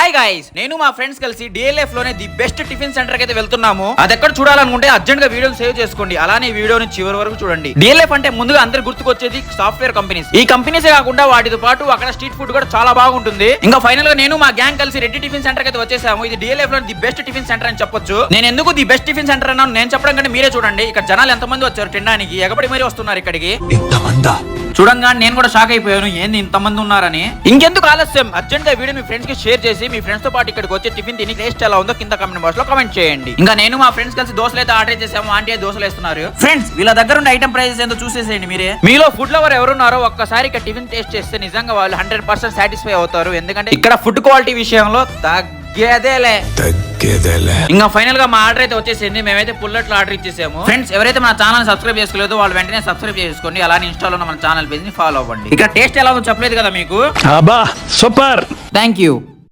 Hi guys, నేను మా friends కలిసి DLF లోనే ది బెస్ట్ టిఫిన్ సెంటర్ కి అయితే వెళ్తున్నాము. అది ఎక్కడ చూడాలనుకుంటే అర్జెంట్ గా వీడియోని సేవ్ చేసుకోండి. అలానే వీడియోని చివరి వరకు చూడండి. DLF అంటే ముందుగా అందరు గుర్తుకొచ్చేది సాఫ్ట్వేర్ కంపెనీస్. ఈ కంపెనీసే కాకుండా వాటితో పాటు అక్కడ స్ట్రీట్ ఫుడ్ కూడా చాలా బాగుంటుంది. ఇంకా ఫైనల్ గా నేను మా గ్యాంగ్ కలిసి రెడ్డి టిఫిన్ సెంటర్ కి అయితే వచ్చేసాము. ఇది DLF లో ది బెస్ట్ టిఫిన్ సెంటర్ అని చెప్పొచ్చు. నేను ఎందుకు ది బెస్ట్ టిఫిన్ సెంటర్ అన్నాను నేను చెప్పడం కంటే మీరే చూడండి. ఇక్కడ జనాలు ఎంతమంది వచ్చారు తినడానికి, ఎగబడి మరీ వస్తున్నారు ఇక్కడికి. చూడంగా నేను కూడా షాక్ అయిపోయాను, ఏంది ఇంతమంది ఉన్నారని. ఇంకెందుకు ఆలస్యం, అర్జెంట్ గా వీడియో మీ ఫ్రెండ్స్ కి షేర్ చేసి మీ ఫ్రెండ్స్ తో పాటు ఇక్కడికి వచ్చే టిఫిన్ తిని టేస్ట్ ఎలా ఉందో కింద కామెంట్ బాక్స్ లో కామెంట్ చేయండి. ఇంకా నేను మా ఫ్రెండ్స్ కలిసి దోశలు అయితే ఆర్డర్ చేసాము. ఆంటీ దోశలు వేస్తున్నారు. ఫ్రెండ్స్ వీళ్ళ దగ్గర ఉన్న ఐటమ్ ప్రైజెస్ ఏందో చూసేసేయండి మీరే. మీలో ఫుడ్ లవర్ ఎవరున్నారో ఒక్కసారి ఇక్కడ టిఫిన్ టేస్ట్ చేస్తే నిజంగా వాళ్ళు 100% సాటిస్ఫై అవుతారు. ఎందుకంటే ఇక్కడ ఫుడ్ క్వాలిటీ విషయంలో తగ్గేదేలే. ఇంకా ఫైనల్ గా మా ఆర్డర్ అయితే వచ్చేసింది. మేమైతే పుల్లట్లు ఆర్డర్ ఇచ్చేసాము. ఫ్రెండ్స్ ఎవరైతే మన ఛానల్ సబ్స్క్రైబ్ చేసుకోలేదో వాళ్ళు వెంటనే సబ్స్క్రైబ్ చేసుకోండి. అలానే ఇన్స్టాలో మన ఛానల్ పేజ్ ని ఫాలో అవ్వండి. ఇక్కడ టేస్ట్ ఎలా ఉందో చెప్పలేదు కదా మీకు. సూపర్. Thank you.